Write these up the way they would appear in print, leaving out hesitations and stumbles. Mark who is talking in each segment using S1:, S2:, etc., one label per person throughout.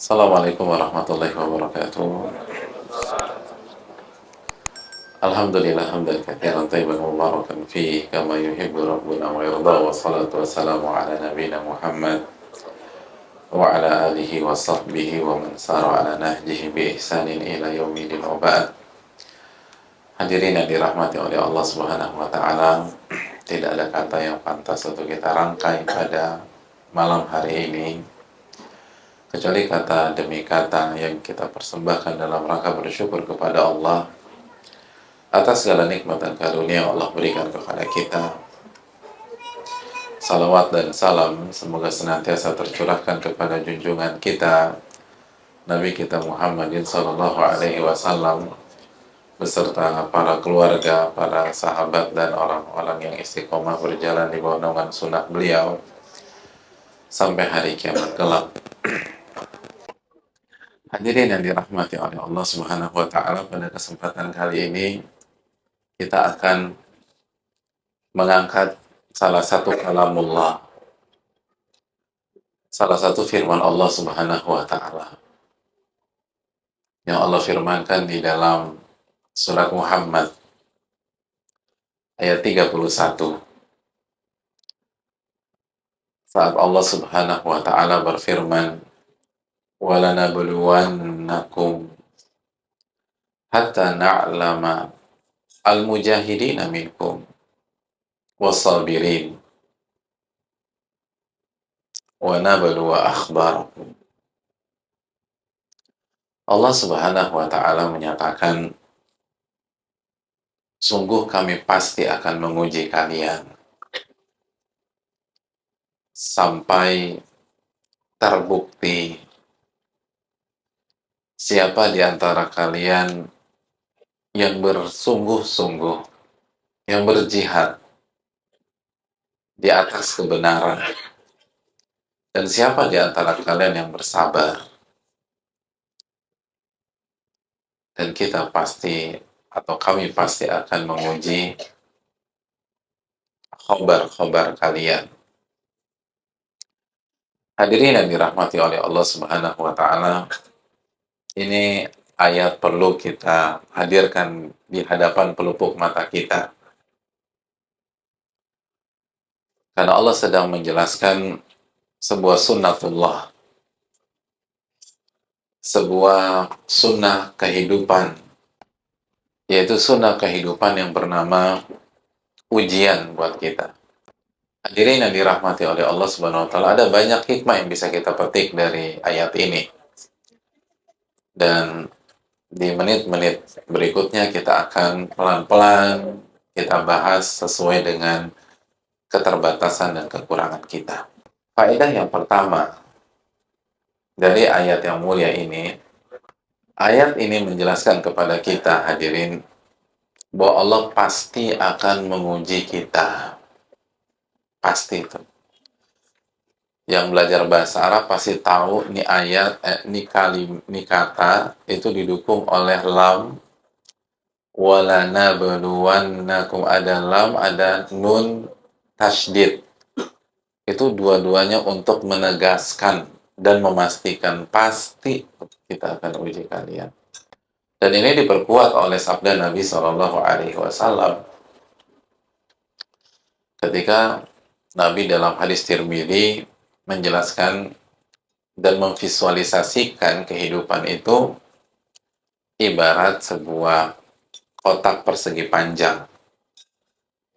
S1: Assalamualaikum warahmatullahi wabarakatuh. Alhamdulillah hamdan katsiran thayyiban mubarakan fihi kama yuhibbu rabbuna wa yarda, wassalatu wassalamu ala nabiyyina Muhammad wa ala alihi wa sahbihi wa man sara ala nahjihi bi ihsanin ila yaumil wa ba'd. Hadirin yang dirahmati oleh Allah Subhanahu wa taala, tidak ada kata yang pantas untuk kita rangkai pada malam hari ini kecuali kata demi kata yang kita persembahkan dalam rangka bersyukur kepada Allah atas segala nikmat dan karunia yang Allah berikan kepada kita. Salawat dan salam semoga senantiasa tercurahkan kepada junjungan kita Nabi kita Muhammadin sallallahu alaihi wasallam beserta para keluarga, para sahabat dan orang-orang yang istiqomah berjalan di bawah naungan sunnah beliau sampai hari kiamat kelak. Hadirin yang dirahmati oleh Allah Subhanahu wa taala, pada kesempatan kali ini kita akan mengangkat salah satu kalamullah, salah satu firman Allah Subhanahu wa taala yang Allah firmankan di dalam surat Muhammad ayat 31, saat Allah Subhanahu wa taala berfirman, "Walanabluwannakum hatta na'lama al-mujahidina minkum was-sabirin wa nabluwa akhbarakum." Allah Subhanahu wa taala menyatakan, sungguh kami pasti akan menguji kalian sampai terbukti siapa di antara kalian yang bersungguh-sungguh, yang berjihad di atas kebenaran, dan siapa di antara kalian yang bersabar. Dan kita pasti, atau kami pasti akan menguji khobar-khobar kalian. Hadirin yang dirahmati oleh Allah Subhanahu wa taala, ini ayat perlu kita hadirkan di hadapan pelupuk mata kita, karena Allah sedang menjelaskan sebuah sunnatullah, sebuah sunnah kehidupan, yaitu sunnah kehidupan yang bernama ujian buat kita. Hadirin yang dirahmati oleh Allah Subhanahu wa taala, ada banyak hikmah yang bisa kita petik dari ayat ini. Dan di menit-menit berikutnya kita akan pelan-pelan kita bahas sesuai dengan keterbatasan dan kekurangan kita. Faedah yang pertama dari ayat yang mulia ini, ayat ini menjelaskan kepada kita, hadirin, bahwa Allah pasti akan menguji kita. Pasti itu. Yang belajar bahasa Arab pasti tahu ini ayat, ini kata itu didukung oleh lam, walanabluwannakum, ada lam, ada nun tasydid. Itu dua-duanya untuk menegaskan dan memastikan pasti kita akan uji kalian. Dan ini diperkuat oleh sabda Nabi Shallallahu Alaihi Wasallam ketika Nabi dalam hadis Tirmidzi menjelaskan dan memvisualisasikan kehidupan itu ibarat sebuah kotak persegi panjang.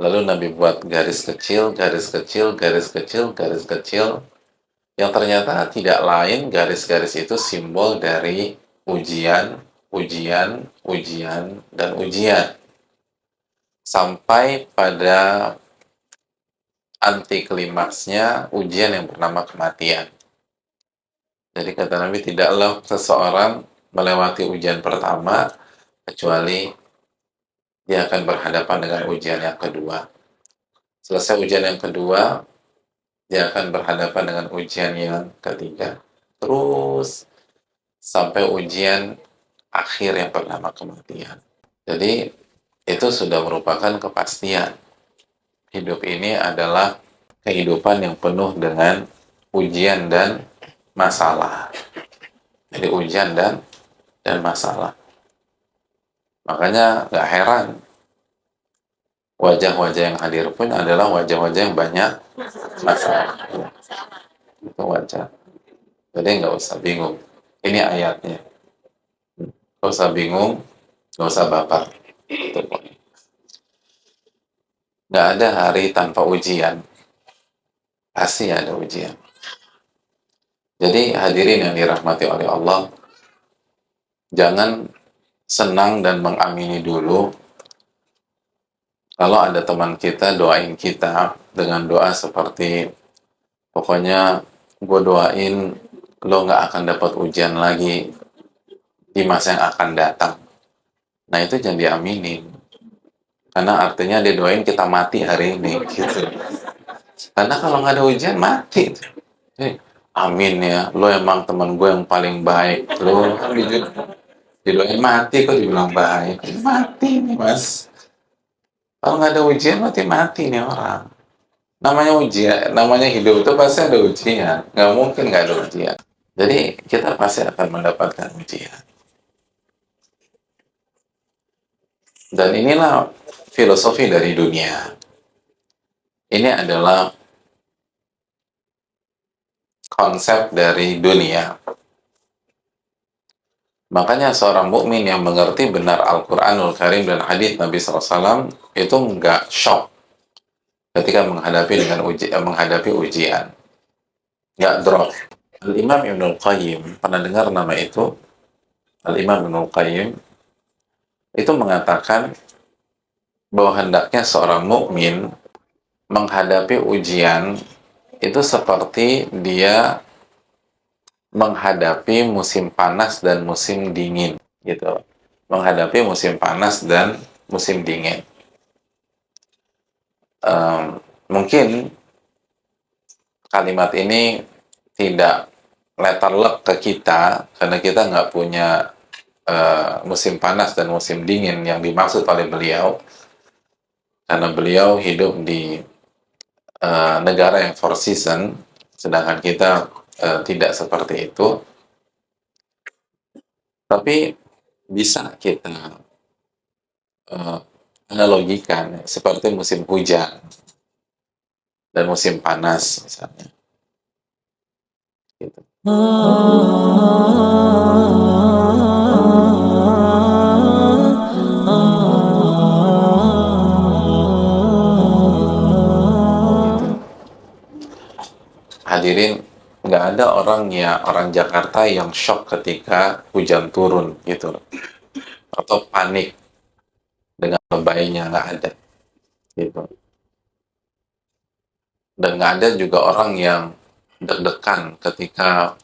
S1: Lalu Nabi buat garis kecil, garis kecil, garis kecil, garis kecil, yang ternyata tidak lain garis-garis itu simbol dari ujian, ujian, ujian, dan ujian. Sampai pada anti klimaksnya ujian yang bernama kematian. Jadi kata Nabi, tidaklah seseorang melewati ujian pertama kecuali dia akan berhadapan dengan ujian yang kedua. Selesai ujian yang kedua, dia akan berhadapan dengan ujian yang ketiga. Terus sampai ujian akhir yang bernama kematian. Jadi itu sudah merupakan kepastian. Hidup ini adalah kehidupan yang penuh dengan ujian dan masalah. dari ujian dan masalah. Makanya nggak heran wajah-wajah yang hadir pun adalah wajah-wajah yang banyak masalah. Itu wajar. Jadi nggak usah bingung. Ini ayatnya. Nggak usah bingung, nggak usah baper. Itu poin. Nggak ada hari tanpa ujian. Pasti ada ujian. Jadi hadirin yang dirahmati oleh Allah, jangan senang dan mengamini dulu kalau ada teman kita doain kita dengan doa seperti pokoknya gue doain lo nggak akan dapat ujian lagi di masa yang akan datang. Nah itu jangan diaminin, karena artinya dia doain kita mati hari ini gitu. Karena kalau nggak ada ujian mati. Jadi, amin ya, lo emang teman gue yang paling baik. Lo kan didoain mati kok dibilang baik. Mati nih mas. Kalau nggak ada ujian mati nih orang. Namanya ujian, namanya hidup itu pasti ada ujian. Nggak mungkin nggak ada ujian. Jadi kita pasti akan mendapatkan ujian. Dan inilah filosofi dari dunia. Ini adalah konsep dari dunia. Makanya seorang mukmin yang mengerti benar Al-Quranul Karim dan hadis Nabi SAW itu nggak shock ketika menghadapi ujian, nggak drop. Al-Imam Ibnul Qayyim, pernah dengar nama itu? Al-Imam Ibnul Qayyim itu mengatakan bahwa hendaknya seorang mukmin menghadapi ujian itu seperti dia menghadapi musim panas dan musim dingin gitu. Menghadapi musim panas dan musim dingin. Mungkin kalimat ini tidak letterlek ke kita karena kita nggak punya musim panas dan musim dingin yang dimaksud oleh beliau, karena beliau hidup di negara yang four season, sedangkan kita tidak seperti itu. Tapi bisa kita analogikan seperti musim hujan dan musim panas misalnya. Gitu. Hadirin, nggak ada orang Jakarta yang shock ketika hujan turun gitu, atau panik dengan lebaynya, nggak ada gitu. Dan nggak ada juga orang yang deg-degan ketika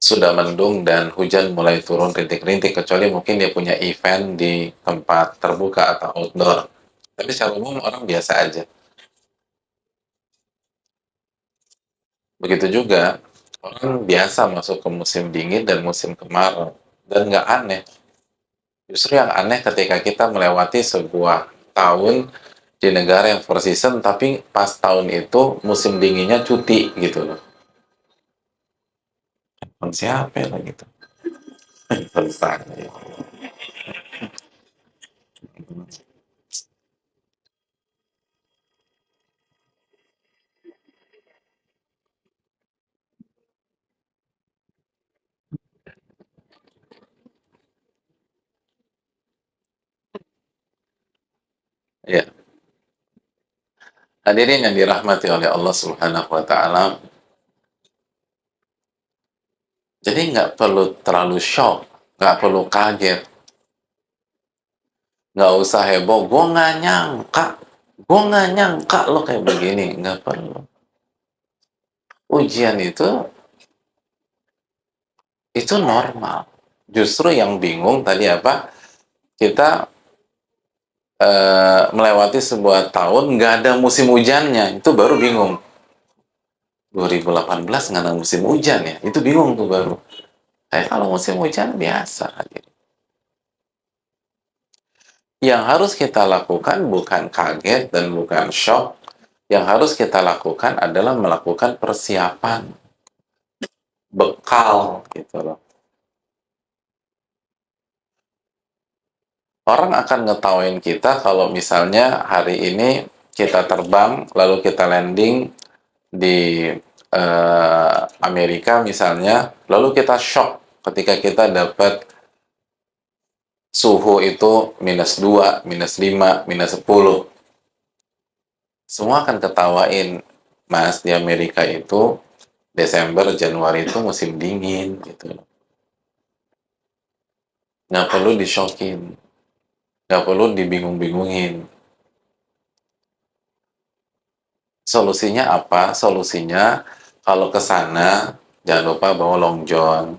S1: sudah mendung dan hujan mulai turun rintik-rintik, kecuali mungkin dia punya event di tempat terbuka atau outdoor. Tapi secara umum orang biasa aja. Begitu juga orang biasa masuk ke musim dingin dan musim kemarau, dan nggak aneh. Justru yang aneh ketika kita melewati sebuah tahun di negara yang four season, tapi pas tahun itu musim dinginnya cuti gitu loh. Siapa lah gitu. Tentang ya. Ya. Hadirin yang dirahmati oleh Allah Subhanahu wa Ta'ala, jadi nggak perlu terlalu shock, nggak perlu kaget, nggak usah heboh. Gue nggak nyangka lo kayak begini, nggak perlu. Ujian itu normal. Justru yang bingung tadi apa? Kita melewati sebuah tahun nggak ada musim hujannya, itu baru bingung. 2018 nggak ada musim hujan ya, itu bingung tuh baru. Kalau musim hujan biasa. Yang harus kita lakukan bukan kaget dan bukan shock. Yang harus kita lakukan adalah melakukan persiapan. bekal gitu loh. Orang akan ngetawain kita kalau misalnya hari ini kita terbang lalu kita landing di Amerika misalnya, lalu kita shock ketika kita dapat suhu itu -2, -5, -10. Semua akan ketawain, Mas, di Amerika itu Desember, Januari itu musim dingin gitu. Nggak perlu di-shockin, nggak perlu dibingung-bingungin. Solusinya apa? Solusinya kalau ke sana jangan lupa bawa long john,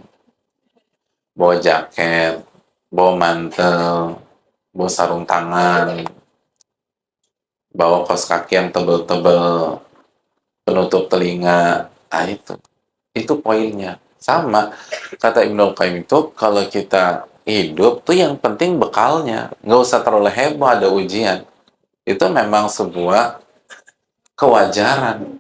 S1: bawa jaket, bawa mantel, bawa sarung tangan, bawa kaos kaki yang tebel-tebel, penutup telinga. Nah itu poinnya. Sama kata Ibnu Qayyim itu, kalau kita hidup tuh yang penting bekalnya, nggak usah terlalu heboh ada ujian. Itu memang sebuah kewajaran.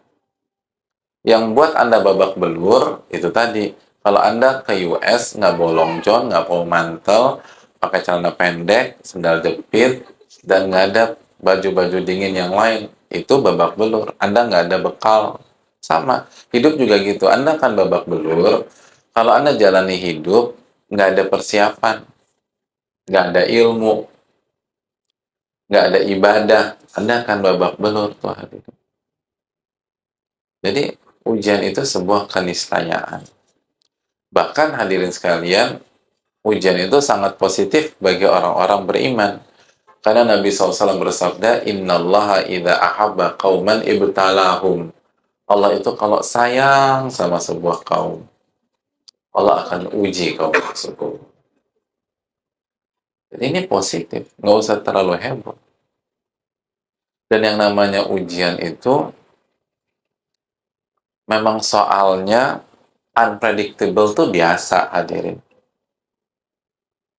S1: Yang buat Anda babak belur itu tadi, kalau Anda ke US nggak bawa long john, nggak bawa mantel, pakai celana pendek, sendal jepit, dan nggak ada baju-baju dingin yang lain, itu babak belur. Anda nggak ada bekal. Sama, hidup juga gitu. Anda akan babak belur kalau Anda jalani hidup nggak ada persiapan, nggak ada ilmu, nggak ada ibadah. Anda akan babak belur tuh hari itu. Jadi ujian itu sebuah keniscayaan. Bahkan hadirin sekalian, ujian itu sangat positif bagi orang-orang beriman. Karena Nabi SAW bersabda, Innallaha idha ahabba qawman ibtalahum. Allah itu kalau sayang sama sebuah kaum, Allah akan uji kaum tersebut. Jadi ini positif, nggak usah terlalu heboh. Dan yang namanya ujian itu, memang soalnya unpredictable tuh biasa hadirin.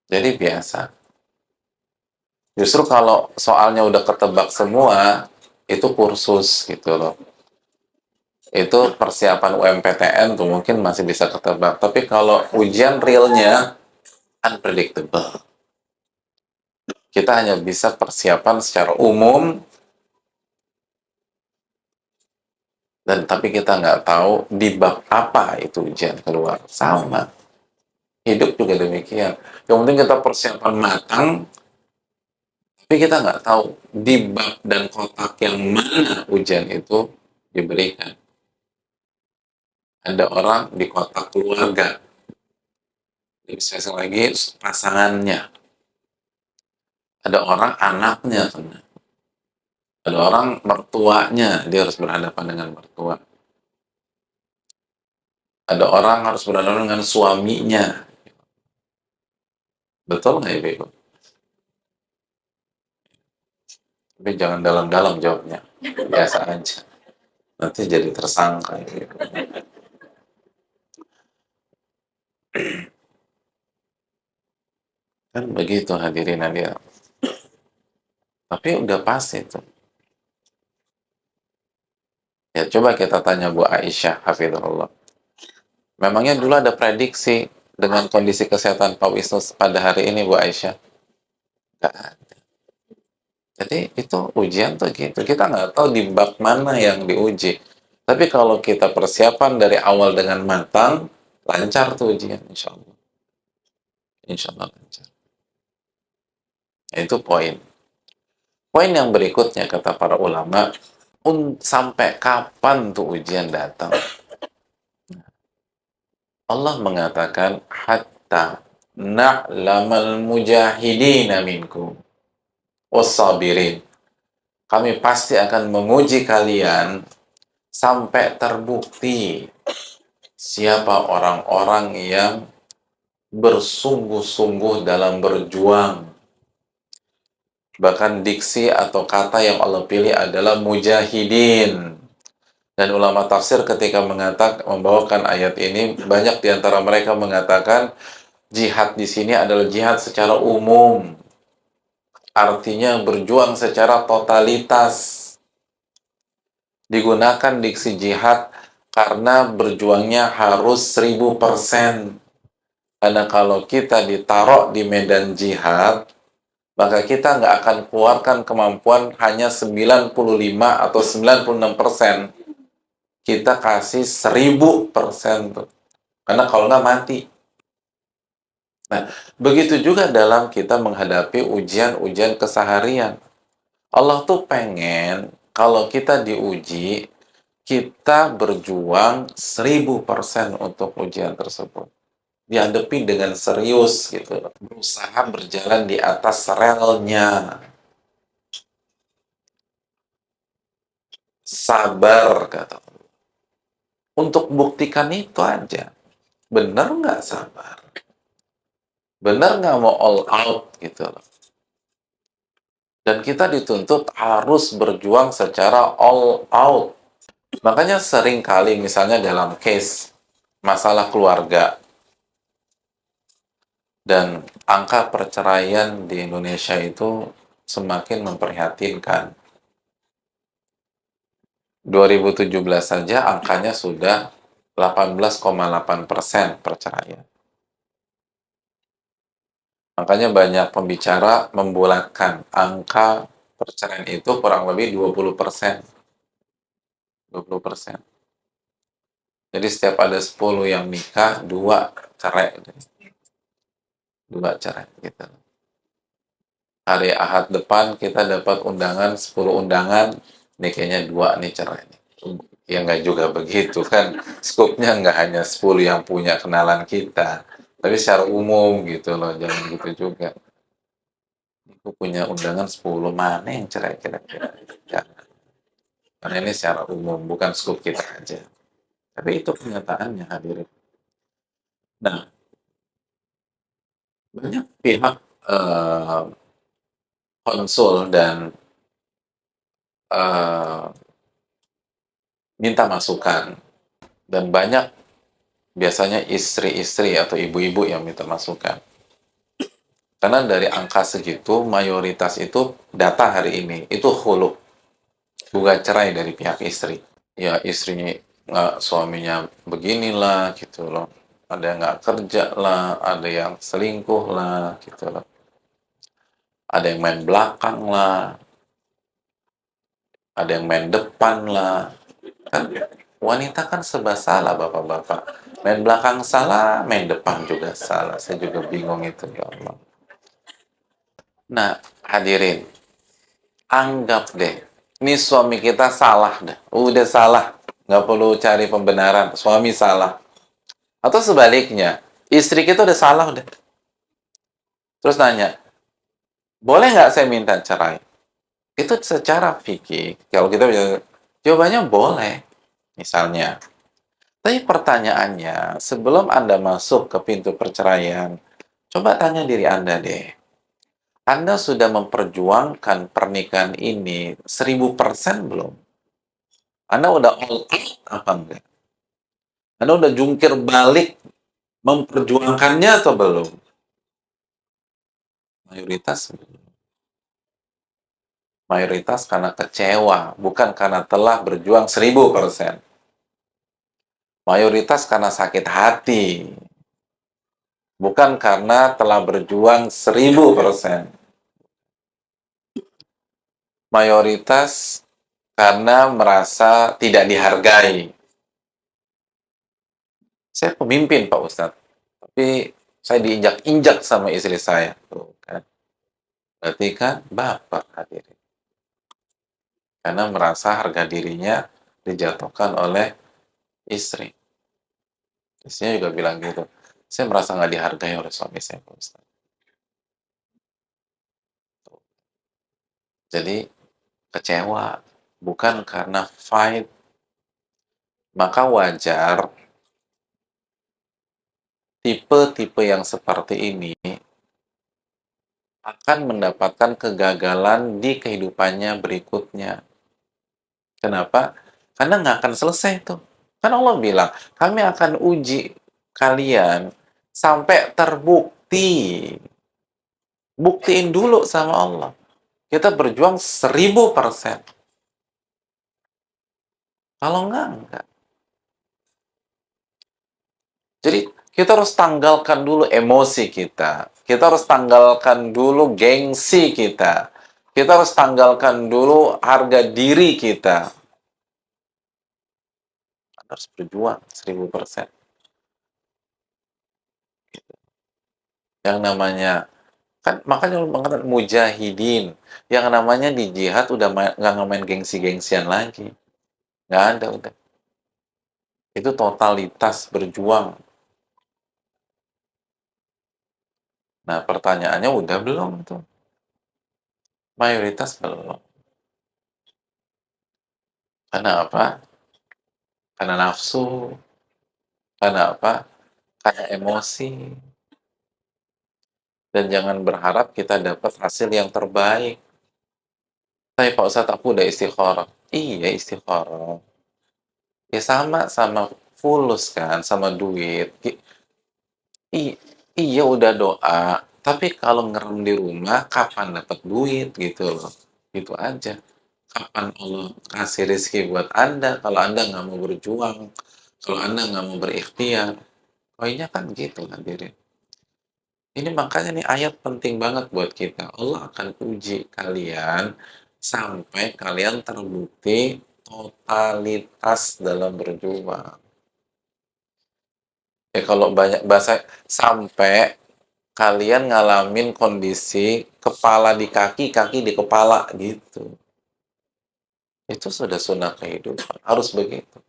S1: Jadi biasa. Justru kalau soalnya udah ketebak semua, itu kursus gitu loh. Itu persiapan UMPTN tuh mungkin masih bisa ketebak. Tapi kalau ujian realnya unpredictable. Kita hanya bisa persiapan secara umum, dan tapi kita nggak tahu di bab apa itu ujian keluar. Sama. Hidup juga demikian. Yang penting kita persiapan matang, tapi kita nggak tahu di bab dan kotak yang mana ujian itu diberikan. Ada orang di kotak keluarga, bisa lagi pasangannya, ada orang anaknya kena, ada orang mertuanya, dia harus berhadapan dengan mertua, ada orang harus berhadapan dengan suaminya. Betul nggak ya Bego? Tapi jangan dalam-dalam jawabnya, biasa aja, nanti jadi tersangka gitu. Kan begitu hadirin hadirin. Tapi udah pasti itu. Ya coba kita tanya Bu Aisyah hafizahullah. Memangnya dulu ada prediksi dengan kondisi kesehatan Pak Wisnu pada hari ini Bu Aisyah? Nggak ada. Jadi itu ujian tuh gitu. Kita nggak tahu di bab mana yang diuji. Tapi kalau kita persiapan dari awal dengan matang, lancar tuh ujian insya Allah. Insya Allah lancar. Itu poin. Poin yang berikutnya kata para ulama, sampai kapan tuh ujian datang? Allah mengatakan hatta na'lamal mujahidina minkum wassabirin. Kami pasti akan menguji kalian sampai terbukti siapa orang-orang yang bersungguh-sungguh dalam berjuang. Bahkan diksi atau kata yang Allah pilih adalah mujahidin. Dan ulama tafsir ketika membawakan ayat ini, banyak di antara mereka mengatakan jihad di sini adalah jihad secara umum. Artinya berjuang secara totalitas. Digunakan diksi jihad karena berjuangnya harus 1000%. Karena kalau kita ditaruh di medan jihad, maka kita nggak akan keluarkan kemampuan hanya 95 atau 96%. Kita kasih 1000% tuh. Karena kalau nggak mati. Nah, begitu juga dalam kita menghadapi ujian-ujian keseharian. Allah tuh pengen kalau kita diuji, kita berjuang 1000% untuk ujian tersebut. Dihadapi dengan serius gitu. Berusaha berjalan di atas relnya. Sabar, kata Allah. Untuk buktikan itu aja. Bener nggak sabar? Bener nggak mau all out gitu loh. Dan kita dituntut harus berjuang secara all out. Makanya sering kali misalnya dalam case masalah keluarga dan angka perceraian di Indonesia itu semakin memprihatinkan. 2017 saja angkanya sudah 18,8% perceraian. Makanya banyak pembicara membulatkan angka perceraian itu kurang lebih 20%. 20%. Jadi setiap ada 10 yang nikah, 2 cerai. 2 cerai gitu. Hari Ahad depan kita dapat undangan 10 undangan, nih kayaknya 2 nih cerai. Ya nggak juga begitu kan. Skupnya nggak hanya 10 yang punya kenalan kita, tapi secara umum gitu loh, jangan gitu juga. Aku punya undangan 10, mana yang cerai kira-kira? Karena ini secara umum, bukan skup kita aja. Tapi itu kenyataannya hadirin. Nah, banyak pihak konsul dan eh, minta masukan. Dan banyak biasanya istri-istri atau ibu-ibu yang minta masukan. Karena dari angka segitu, mayoritas itu data hari ini, itu hulu. Gugat cerai dari pihak istri. Ya istrinya, suaminya beginilah gitu loh. Ada yang nggak kerja lah, ada yang selingkuh lah gitu loh. Ada yang main belakang lah, ada yang main depan lah. Kan wanita kan serba salah, bapak-bapak. Main belakang salah, main depan juga salah. Saya juga bingung itu, ya Allah. Nah, hadirin, anggap deh, ini suami kita salah dah. Udah salah, nggak perlu cari pembenaran. Suami salah. Atau sebaliknya, istri kita udah salah udah. Terus nanya, boleh nggak saya minta cerai? Itu secara fikih, kalau kita bisa, jawabannya boleh, misalnya. Tapi pertanyaannya, sebelum Anda masuk ke pintu perceraian, coba tanya diri Anda deh. Anda sudah memperjuangkan pernikahan ini 1000% belum? Anda udah all out apa enggak? Anda udah jungkir balik memperjuangkannya atau belum? Mayoritas belum. Mayoritas karena kecewa, bukan karena telah berjuang 1000%. Mayoritas karena sakit hati, bukan karena telah berjuang 1000%. Mayoritas karena merasa tidak dihargai. Saya pemimpin, Pak Ustadz, tapi saya diinjak-injak sama istri saya. Tuh, kan. Berarti kan bapak hadirin. Karena merasa harga dirinya dijatuhkan oleh istri. Istrinya juga bilang gitu. Saya merasa nggak dihargai oleh suami saya, Pak Ustadz. Jadi kecewa, bukan karena fight. Maka wajar tipe-tipe yang seperti ini akan mendapatkan kegagalan di kehidupannya berikutnya. Kenapa? Karena nggak akan selesai tuh. Kan Allah bilang, kami akan uji kalian sampai terbukti. Buktiin dulu sama Allah. Kita berjuang 1000%. Kalau enggak. Jadi kita harus tanggalkan dulu emosi kita. Kita harus tanggalkan dulu gengsi kita. Kita harus tanggalkan dulu harga diri kita. Harus berjuang 1000%. Yang namanya, kan makanya lu mengatakan mujahidin. Yang namanya di jihad udah nggak ngemain gengsi-gengsian lagi. Nggak ada udah. Itu totalitas berjuang. Nah pertanyaannya udah belum tuh? Mayoritas belum. Karena apa? Karena nafsu. Karena apa? Karena emosi. Dan jangan berharap kita dapat hasil yang terbaik. Tapi Pak Ustadz, aku udah istikharah. Iya istikharah. Ya sama fulus kan, sama duit. Iya udah doa. Tapi kalau ngerem di rumah, kapan dapat duit gitu loh. Gitu aja. Kapan Allah kasih rezeki buat Anda kalau Anda nggak mau berjuang, kalau Anda nggak mau berikhtiar. Pokoknya kan gitu hadirin. Ini makanya nih ayat penting banget buat kita. Allah akan uji kalian sampai kalian terbukti totalitas dalam berjuang. Ya kalau banyak bahasa sampai kalian ngalamin kondisi kepala di kaki, kaki di kepala gitu. Itu sudah sunnah kehidupan. Harus begitu.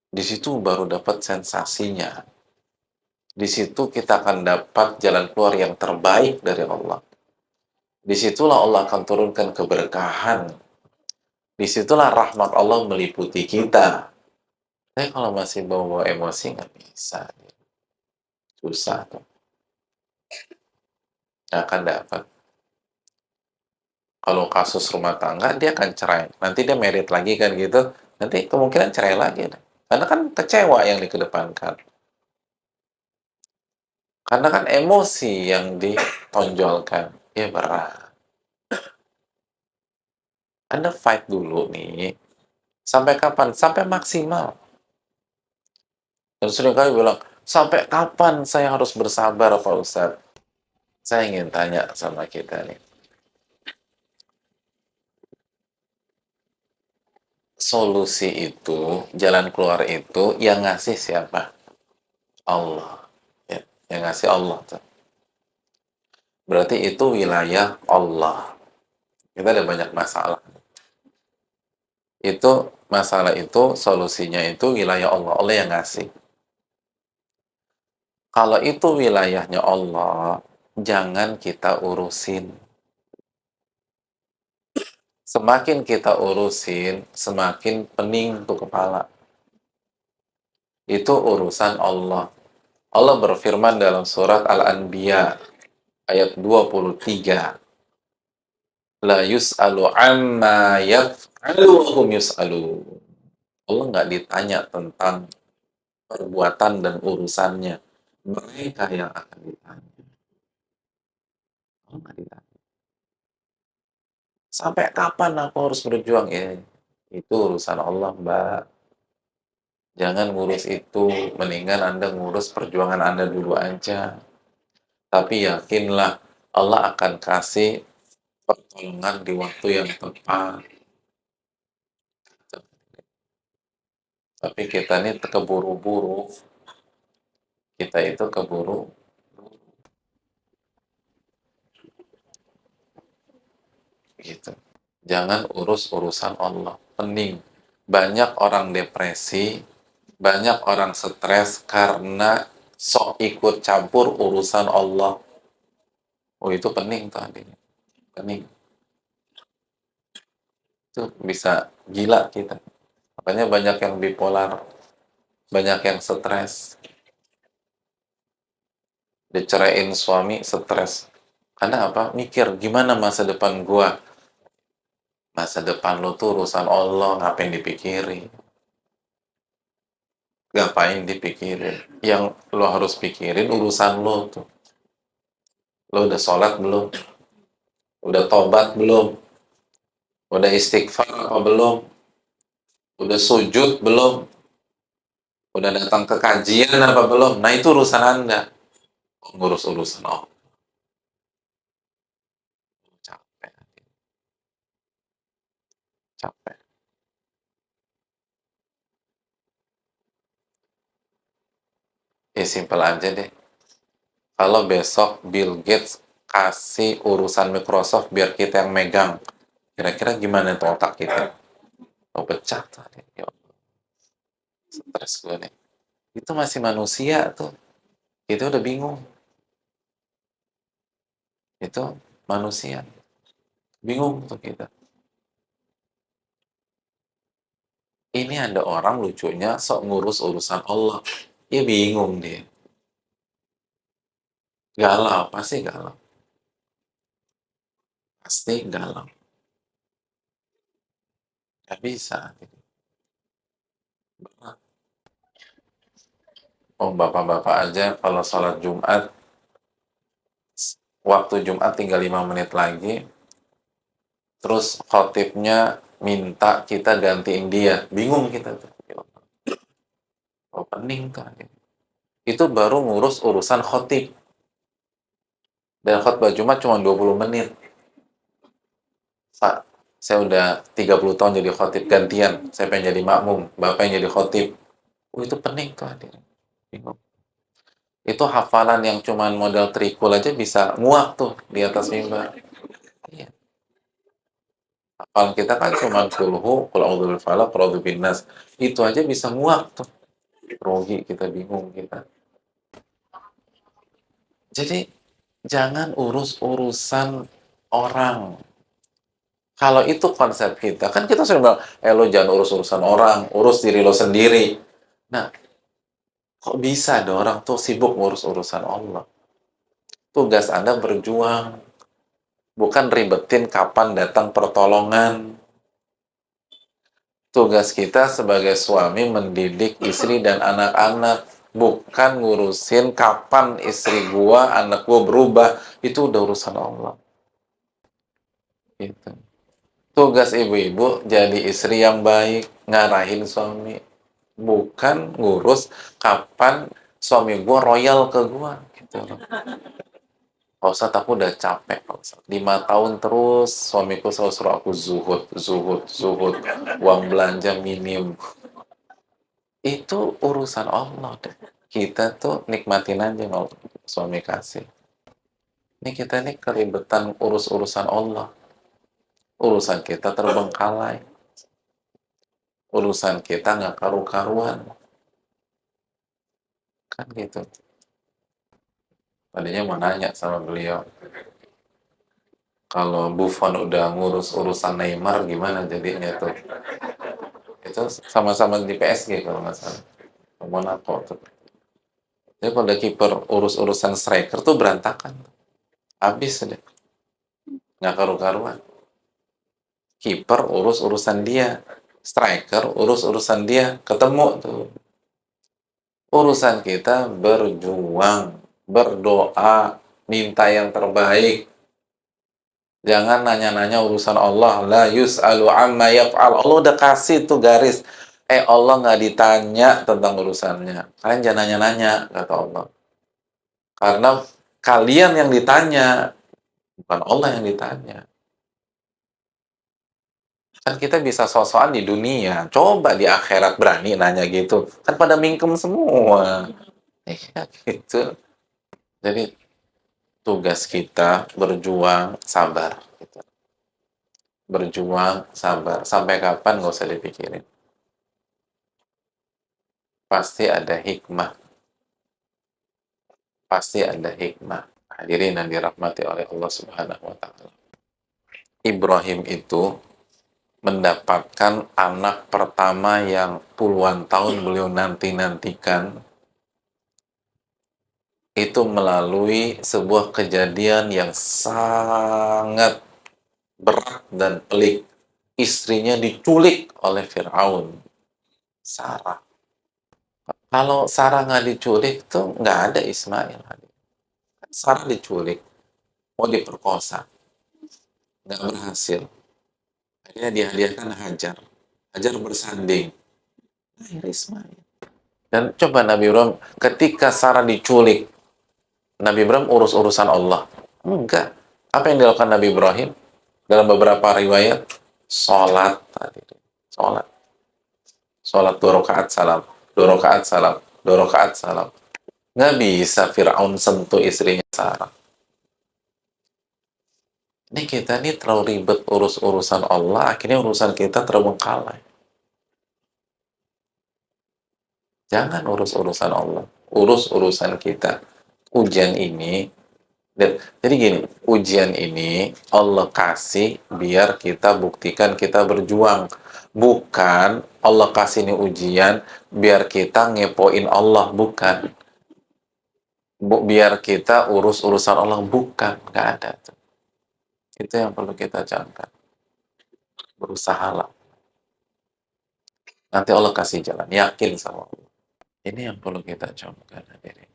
S1: Di situ baru dapat sensasinya. Di situ kita akan dapat jalan keluar yang terbaik dari Allah. Disitulah Allah akan turunkan keberkahan. Disitulah rahmat Allah meliputi kita. Tapi kalau masih bawa emosi nggak bisa. Susah tuh. Nggak akan dapat. Kalau kasus rumah tangga, dia akan cerai. Nanti dia merit lagi kan gitu. Nanti kemungkinan cerai lagi. Karena kan kecewa yang dikedepankan. Karena kan emosi yang ditonjolkan. Ya berat. Anda fight dulu nih. Sampai kapan? Sampai maksimal. Dan sering kali bilang, sampai kapan saya harus bersabar Pak Ustadz? Saya ingin tanya sama kita nih. Solusi itu, jalan keluar itu, yang ngasih siapa? Allah. Ya, yang ngasih Allah. Tuh. Berarti itu wilayah Allah. Kita ada banyak masalah. Itu, masalah itu, solusinya itu wilayah Allah. Allah yang ngasih. Kalau itu wilayahnya Allah, jangan kita urusin. Semakin kita urusin, semakin pening tuh kepala. Itu urusan Allah. Allah berfirman dalam surat Al-Anbiya ayat 23. La yus'alu amma yaf'alu wa hum yus'alu. Allah nggak ditanya tentang perbuatan dan urusannya. Mereka yang akan ditanya. Allah nggak ditanya. Sampai kapan aku harus berjuang? Ya, itu urusan Allah, Mbak. Jangan ngurus itu, mendingan Anda ngurus perjuangan Anda dulu aja. Tapi yakinlah Allah akan kasih pertolongan di waktu yang tepat. Tapi kita ini keburu-buru, kita itu keburu gitu. Jangan urus urusan Allah. Pening. Banyak orang depresi, banyak orang stres karena sok ikut campur urusan Allah. Oh itu pening tadi. Pening. Itu bisa gila kita. Makanya banyak yang bipolar, banyak yang stres. Diceraiin suami, stres. Karena apa? Mikir, gimana masa depan gua? Masa depan lo tuh urusan Allah, ngapain dipikirin? Ngapain dipikirin? Yang lo harus pikirin urusan lo tuh. Lo udah sholat belum? Udah tobat belum? Udah istighfar apa belum? Udah sujud belum? Udah datang ke kajian apa belum? Nah itu urusan Anda. Ngurus urusan Allah. Capek, capek. Ya simpel aja deh. Kalau besok Bill Gates kasih urusan Microsoft biar kita yang megang, kira-kira gimana tuh otak kita? Oh pecah tadi. Ya, stres gue nih. Itu masih manusia tuh. Itu udah bingung. Itu manusia. Bingung tuh kita. Ini ada orang lucunya sok ngurus urusan Allah. Ya bingung dia. Galau, pasti galau. Pasti galau. Gak bisa. Oh, bapak-bapak aja kalau sholat Jumat, waktu Jumat tinggal 5 menit lagi, terus khotibnya minta kita gantiin dia. Bingung kita tuh. Oh, pening kan. Itu baru ngurus urusan khotib. Dan khotbah Jumat cuma 20 menit. Pak, saya udah 30 tahun jadi khotib gantian. Saya pengen jadi makmum. Bapak yang jadi khotib. Oh, itu pening tuh hadir. Bingung. Itu hafalan yang cuman model trikul aja bisa nguak tuh di atas mimbar. Iya. Hafalan kita kan cuma kulhu, kul a'udzu bil falaq, kul a'udzu bin nas. Itu aja bisa nguak tuh. Grogi kita, bingung kita. Jadi jangan urus urusan orang. Kalau itu konsep kita, kan kita sering bilang, lo jangan urus urusan orang, urus diri lo sendiri. Nah, kok bisa ada orang tuh sibuk ngurus urusan Allah? Tugas Anda berjuang, bukan ribetin kapan datang pertolongan. Tugas kita sebagai suami mendidik istri dan anak-anak, bukan ngurusin kapan istri gua, anak gua berubah. Itu udah urusan Allah. Gitu. Tugas ibu-ibu jadi istri yang baik, ngarahin suami, bukan ngurus kapan suami gua royal ke gua. Gitu. Pak Ustadz, aku udah capek, Pak Ustadz. 5 tahun terus suamiku selalu suruh aku zuhud, zuhud, zuhud. Uang belanja minim. Itu urusan Allah deh. Kita tuh nikmatin aja mau suami kasih. Ini kita nih keribetan urus-urusan Allah. Urusan kita terbengkalai. Urusan kita nggak karu-karuan. Kan gitu. Tadinya mau nanya sama beliau, kalau Buffon udah ngurus urusan Neymar gimana jadinya tuh? Itu sama-sama di PSG kalau nggak salah. Monaco tuh. Jadi kalau ada kiper urus-urusan striker tuh berantakan. Habis deh. Nggak karu-karuan. Kiper urus urusan dia. Striker urus urusan dia. Ketemu tuh. Urusan kita berjuang. Berdoa. Minta yang terbaik. Jangan nanya-nanya urusan Allah. La yus'alu amma yaf'al. Allah udah kasih tuh garis. Allah nggak ditanya tentang urusannya. Kalian jangan nanya-nanya, kata Allah. Karena kalian yang ditanya, bukan Allah yang ditanya. Kan kita bisa sosokan di dunia. Coba di akhirat berani nanya gitu. Kan pada mingkem semua. Ya gitu. Jadi tugas kita berjuang, sabar. Gitu. Berjuang, sabar. Sampai kapan nggak usah dipikirin. Pasti ada hikmah. Pasti ada hikmah. Hadirin yang dirahmati oleh Allah Subhanahu wa Ta'ala. Ibrahim itu mendapatkan anak pertama yang puluhan tahun beliau nanti-nantikan itu melalui sebuah kejadian yang sangat berat dan pelik. Istrinya diculik oleh Fir'aun, Sarah. Kalau Sarah nggak diculik tuh nggak ada Ismail. Sarah diculik, mau diperkosa, nggak berhasil. Akhirnya dihadiahkan Hajar. Hajar bersanding. Lahir Ismail. Dan coba Nabi Ibrahim, ketika Sarah diculik, Nabi Ibrahim urus-urusan Allah? Enggak. Apa yang dilakukan Nabi Ibrahim? Dalam beberapa riwayat, sholat tadi. Sholat. Sholat 2 rakaat salam. 2 rakaat salam. 2 rakaat salam. Nggak bisa Fir'aun sentuh istrinya Sarah. Ini kita nih terlalu ribet urus-urusan Allah, akhirnya urusan kita terbengkalai. Jangan urus urusan Allah, urus urusan kita. Ujian ini, jadi gini, ujian ini Allah kasih biar kita buktikan kita berjuang. Bukan Allah kasih ini ujian biar kita ngepoin Allah, bukan. Biar kita urus urusan Allah, bukan. Nggak ada. Itu yang perlu kita camkan. Berusahalah. Nanti Allah kasih jalan. Yakin sama Allah. Ini yang perlu kita camkan, hadirin.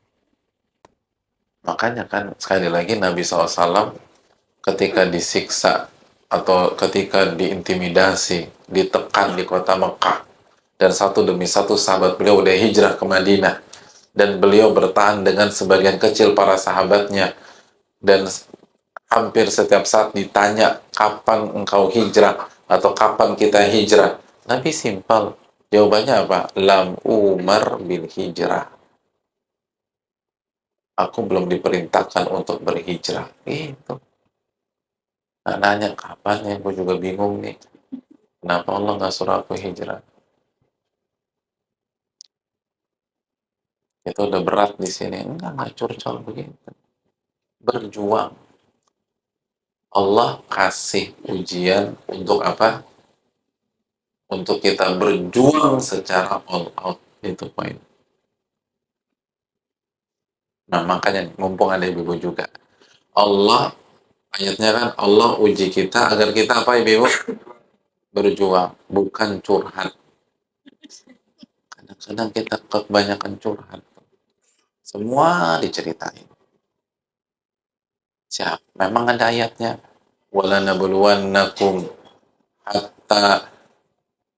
S1: Makanya kan sekali lagi Nabi SAW ketika disiksa atau ketika diintimidasi, ditekan di kota Mekah, dan satu demi satu sahabat beliau udah hijrah ke Madinah, dan beliau bertahan dengan sebagian kecil para sahabatnya, dan hampir setiap saat ditanya, kapan engkau hijrah atau kapan kita hijrah? Nabi simpel, jawabannya apa? Lam umar bil hijrah. Aku belum diperintahkan untuk berhijrah. Gitu. Nah, nanya kapan ya? Gue juga bingung nih. Kenapa Allah nggak suruh aku hijrah? Itu udah berat di sini. Enggak curcol begitu. Berjuang. Allah kasih ujian untuk apa? Untuk kita berjuang secara all out. Itu poin. Nah, makanya mumpung ada ibu juga. Allah, ayatnya kan Allah uji kita agar kita apa ibu? Berjuang, bukan curhat. Kadang-kadang kita kebanyakan curhat. Semua diceritain. Siap, memang ada ayatnya. Wala nabluwannakum hatta,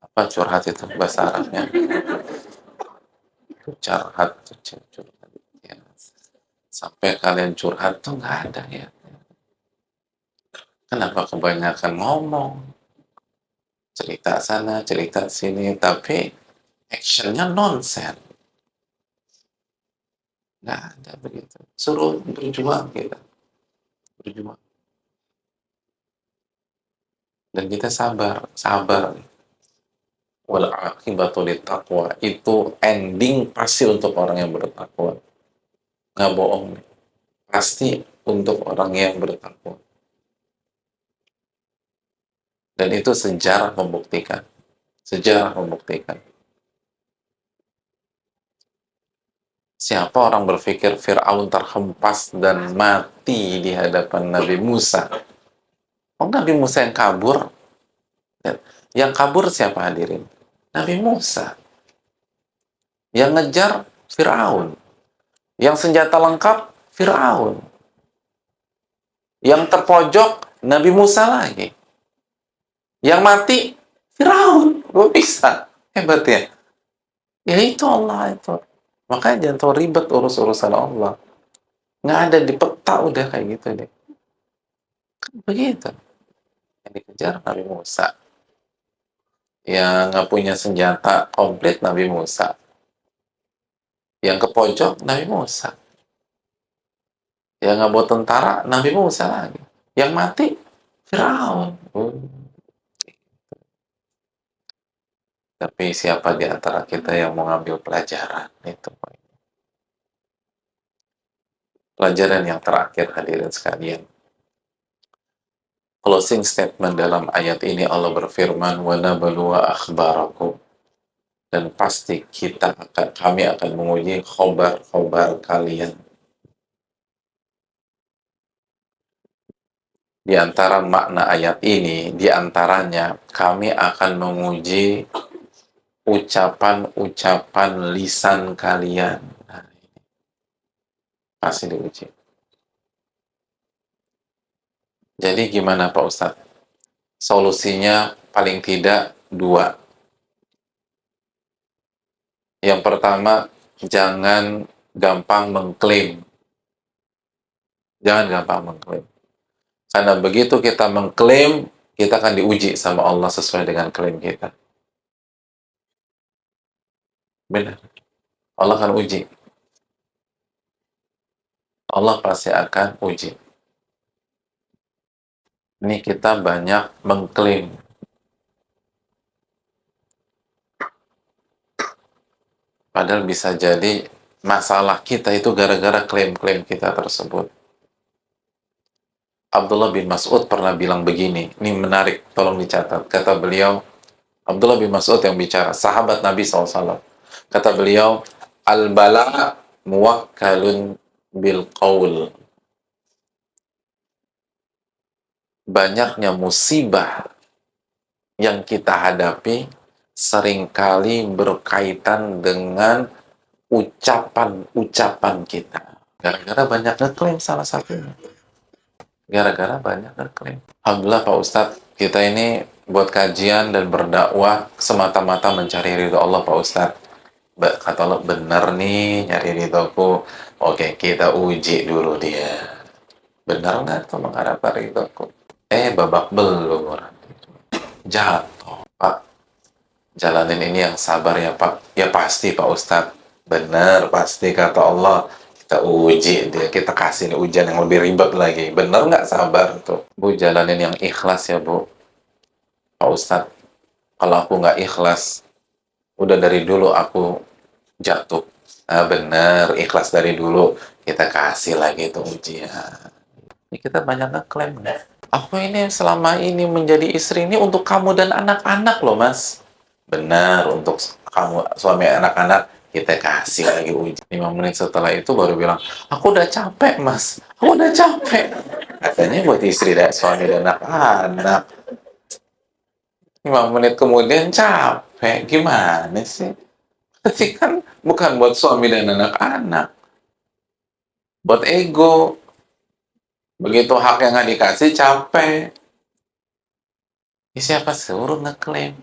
S1: apa curhat itu bahasa Arabnya? Curhat, curhat. Ya. Sampai kalian curhat tuh nggak ada ya. Kenapa kebanyakan ngomong? Cerita sana, cerita sini, tapi actionnya nonsense. Nggak ada begitu. Suruh berjuang kita. Berjuang. Dan kita sabar. Wal aqibatu littaqwa. Itu ending pasti untuk orang yang bertakwa. Nggak bohong nih. Pasti untuk orang yang bertakwa. Dan itu sejarah membuktikan. Sejarah membuktikan. Siapa orang berpikir Fir'aun terhempas dan mati di hadapan Nabi Musa? Oh, Nabi Musa yang kabur. Yang kabur siapa hadirin? Nabi Musa. Yang ngejar Fir'aun. Yang senjata lengkap Fir'aun. Yang terpojok Nabi Musa lagi. Yang mati Fir'aun. Gue bisa. Hebat ya. Ya itu Allah itu. Makanya jangan terlalu ribet urus-urusan Allah. Nggak ada di peta udah kayak gitu deh. Kan begitu. Yang dikejar Nabi Musa. Yang nggak punya senjata komplit Nabi Musa. Yang ke pojok Nabi Musa. Yang nggak bawa tentara Nabi Musa lagi. Yang mati Firaun. Tapi siapa di antara kita yang mau ngambil pelajaran? Itu pelajaran yang terakhir hadirin sekalian. Closing statement dalam ayat ini Allah berfirman, wa nabluwa akhbarakum. Dan pasti kami akan menguji khobar kalian. Di antara makna ayat ini, di antaranya kami akan menguji ucapan-ucapan lisan kalian. Nah, pasti diuji. Jadi gimana Pak Ustadz? Solusinya paling tidak 2. Yang pertama, jangan gampang mengklaim. Jangan gampang mengklaim. Karena begitu kita mengklaim, kita akan diuji sama Allah sesuai dengan klaim kita. Benar. Allah akan uji. Allah pasti akan uji. Ini kita banyak mengklaim. Padahal bisa jadi masalah kita itu gara-gara klaim-klaim kita tersebut. Abdullah bin Mas'ud pernah bilang begini, ini menarik, tolong dicatat. Kata beliau, Abdullah bin Mas'ud yang bicara, sahabat Nabi SAW. Kata beliau, al-bala muwakkalun bil qaul. Banyaknya musibah yang kita hadapi seringkali berkaitan dengan ucapan-ucapan kita. Gara-gara banyak ngeklaim salah satunya. Gara-gara banyak ngeklaim. Alhamdulillah Pak Ustadz, kita ini buat kajian dan berdakwah semata-mata mencari ridho Allah Pak Ustadz. Kata Allah, bener nih nyari ridhoku. Oke, kita uji dulu dia. Bener nggak tuh mengharapkan ridhoku? Babak belur. Jatuh. Pak, jalanin ini yang sabar ya Pak. Ya pasti Pak Ustadz. Bener, pasti kata Allah. Kita uji dia, kita kasih nih ujian yang lebih ribet lagi. Bener nggak sabar tuh? Bu, jalanin yang ikhlas ya Bu. Pak Ustadz, kalau aku nggak ikhlas, udah dari dulu aku jatuh. Nah, bener, ikhlas dari dulu. Kita kasih lagi tuh ujian. Ini kita banyak ngeklaim nih. Aku ini selama ini menjadi istri ini untuk kamu dan anak-anak loh Mas. Benar, untuk kamu, suami anak-anak, kita kasih lagi uji. 5 menit setelah itu baru bilang, aku udah capek Mas, aku udah capek. Katanya buat istri dan suami dan anak-anak. 5 menit kemudian capek, gimana sih? Tapi kan bukan buat suami dan anak-anak. Buat ego. Begitu hak yang nggak dikasih, capek. Ini siapa suruh ngeklaim?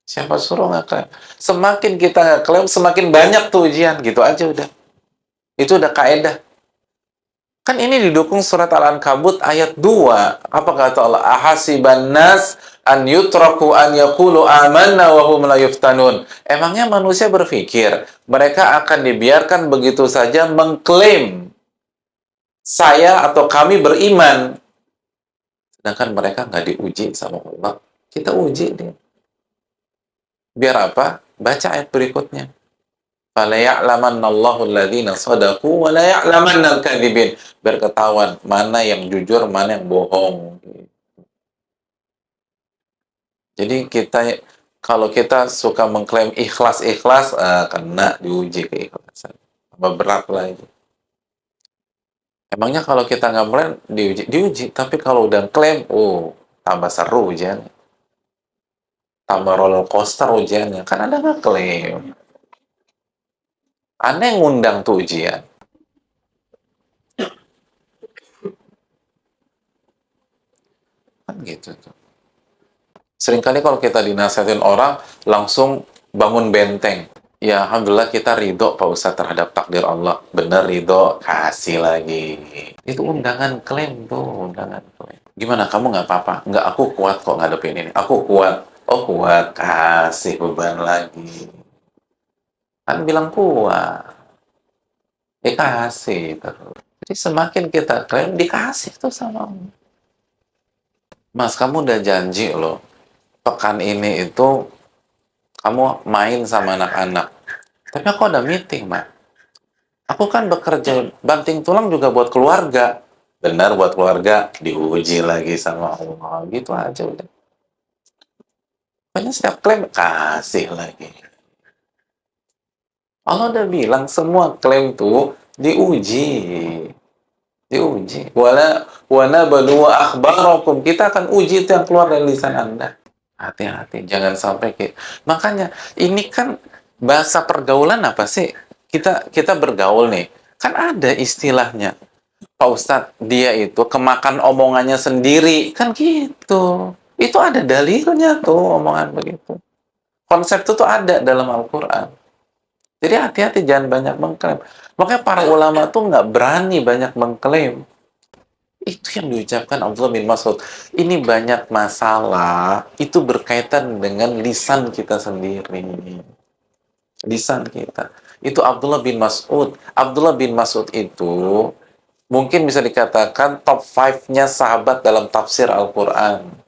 S1: Siapa suruh ngeklaim? Semakin kita ngeklaim, semakin banyak tuh ujian. Gitu aja udah. Itu udah kaedah. Kan ini didukung surat Al-Ankabut ayat 2. Apa kata Allah? Ahasiban nas an yutraku an yaqulu amanna wa hum la yuftanun. Emangnya manusia berpikir mereka akan dibiarkan begitu saja mengklaim saya atau kami beriman, sedangkan mereka nggak diuji sama Allah. Kita uji dia. Biar apa? Baca ayat berikutnya. Fala ya'lamanna Allahu alladhina shadaqu wa la ya'lamanna al-kadhibin. Biar ketahuan mana yang jujur, mana yang bohong. Jadi kita, kalau kita suka mengklaim ikhlas-ikhlas, kena diuji keikhlasan. Tambah berat lagi. Emangnya kalau kita nggak klaim diuji, tapi kalau udah klaim, tambah seru ujian. Tambah roller coaster ujiannya, kan Anda nggak klaim. Anda yang ngundang tuh ujian. Kan gitu tuh. Seringkali kalau kita dinasihatin orang, langsung bangun benteng. Ya, Alhamdulillah kita ridho Pak Ustadz terhadap takdir Allah. Bener ridho, kasih lagi. Itu undangan klaim tuh, undangan klaim. Gimana, kamu nggak apa-apa? Nggak, aku kuat kok ngadepin ini. Aku kuat. Oh kuat, kasih beban lagi. Kan bilang kuat. Dikasih terus. Jadi semakin kita klaim, dikasih tuh sama Allah. Mas, kamu udah janji loh. Pekan ini itu kamu main sama anak-anak. Tapi aku ada meeting, Mak. Aku kan bekerja banting tulang juga buat keluarga. Benar buat keluarga, diuji lagi sama Allah. Gitu aja udah. Pokoknya setiap klaim, kasih lagi. Allah udah bilang semua klaim tuh diuji. Diuji. Wana balua akhbarakum. Kita akan uji itu yang keluar dari lisan Anda. Hati-hati, jangan sampai makanya ini kan bahasa pergaulan apa sih? Kita bergaul nih. Kan ada istilahnya. Pak Ustadz, dia itu kemakan omongannya sendiri. Kan gitu. Itu ada dalilnya tuh omongan begitu. Konsep itu tuh ada dalam Al-Quran. Jadi hati-hati, jangan banyak mengklaim. Makanya para ulama tuh nggak berani banyak mengklaim. Itu yang diucapkan Abdullah bin Mas'ud. Ini banyak masalah, itu berkaitan dengan lisan kita sendiri. Lisan kita. Itu Abdullah bin Mas'ud. Abdullah bin Mas'ud itu mungkin bisa dikatakan top 5-nya sahabat dalam tafsir Al-Quran.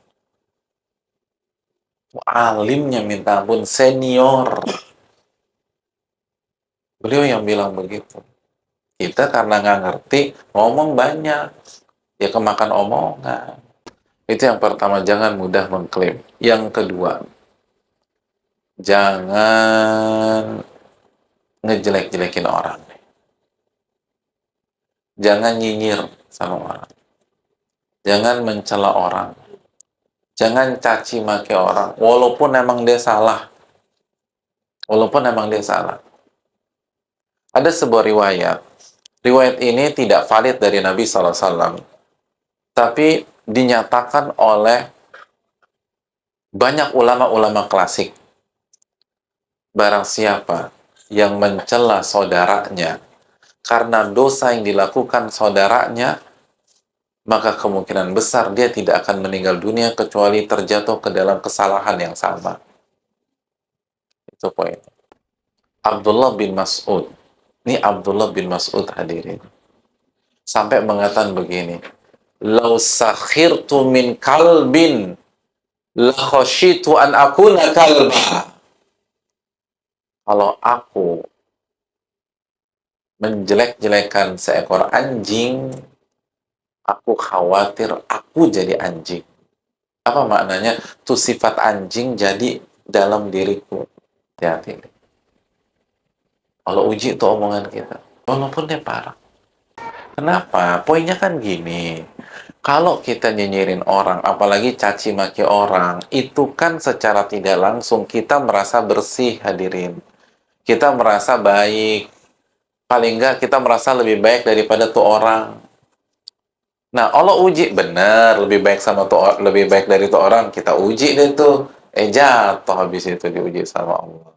S1: Alimnya minta ampun, senior. Beliau yang bilang begitu. Kita karena nggak ngerti, ngomong banyak. Ya kemakan omongan. Itu yang pertama, jangan mudah mengklaim. Yang kedua, jangan ngejelek-jelekin orang. Jangan nyinyir sama orang. Jangan mencela orang. Jangan caci maki orang, walaupun emang dia salah. Walaupun emang dia salah. Ada sebuah riwayat. Riwayat ini tidak valid dari Nabi SAW. Tapi dinyatakan oleh banyak ulama-ulama klasik. Barang siapa yang mencela saudaranya karena dosa yang dilakukan saudaranya, maka kemungkinan besar dia tidak akan meninggal dunia kecuali terjatuh ke dalam kesalahan yang sama. Itu poin. Abdullah bin Mas'ud. Ini Abdullah bin Mas'ud hadirin. Sampai mengatakan begini, "Lau sakhirtu min kalbin, la khashitu an akuna kalba." Kalau aku menjelek-jelekan seekor anjing, aku khawatir aku jadi anjing. Apa maknanya? Tuh sifat anjing jadi dalam diriku. Hati-hati. Kalau uji itu omongan kita, walaupun dia parah. Kenapa? Poinnya kan gini, kalau kita nyinyirin orang, apalagi caci maki orang, itu kan secara tidak langsung kita merasa bersih, hadirin. Kita merasa baik. Paling enggak kita merasa lebih baik daripada tuh orang. Nah, Allah uji, bener, lebih baik dari tuh orang, kita uji deh tuh. Jatuh habis itu diuji sama Allah.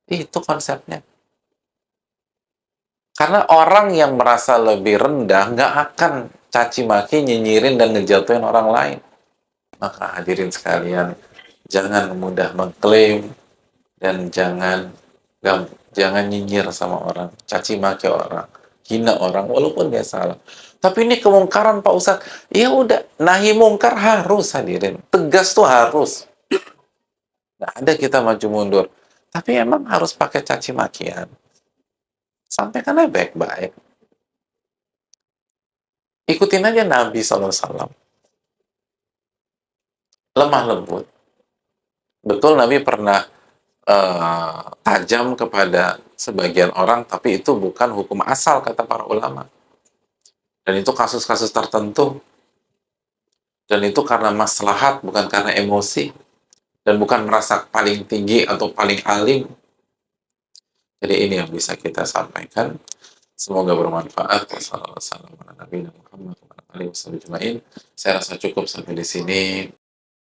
S1: Itu konsepnya. Karena orang yang merasa lebih rendah nggak akan caci maki, nyinyirin, dan ngejatuhin orang lain. Maka hadirin sekalian, jangan mudah mengklaim dan jangan nyinyir sama orang, caci maki orang, hina orang walaupun dia salah. Tapi ini kemungkaran Pak Ustadz. Ya udah, nahi mungkar harus, hadirin. Tegas tuh harus. Nggak ada kita maju mundur. Tapi emang harus pakai caci makian. Sampaikan aja baik-baik. Ikutin aja Nabi SAW. Lemah lembut. Betul Nabi pernah tajam kepada sebagian orang, tapi itu bukan hukum asal, kata para ulama. Dan itu kasus-kasus tertentu. Dan itu karena maslahat, bukan karena emosi. Dan bukan merasa paling tinggi atau paling alim. Jadi ini yang bisa kita sampaikan. Semoga bermanfaat. Wassalamualaikum warahmatullahi wabarakatuh. Saya rasa cukup sampai di sini.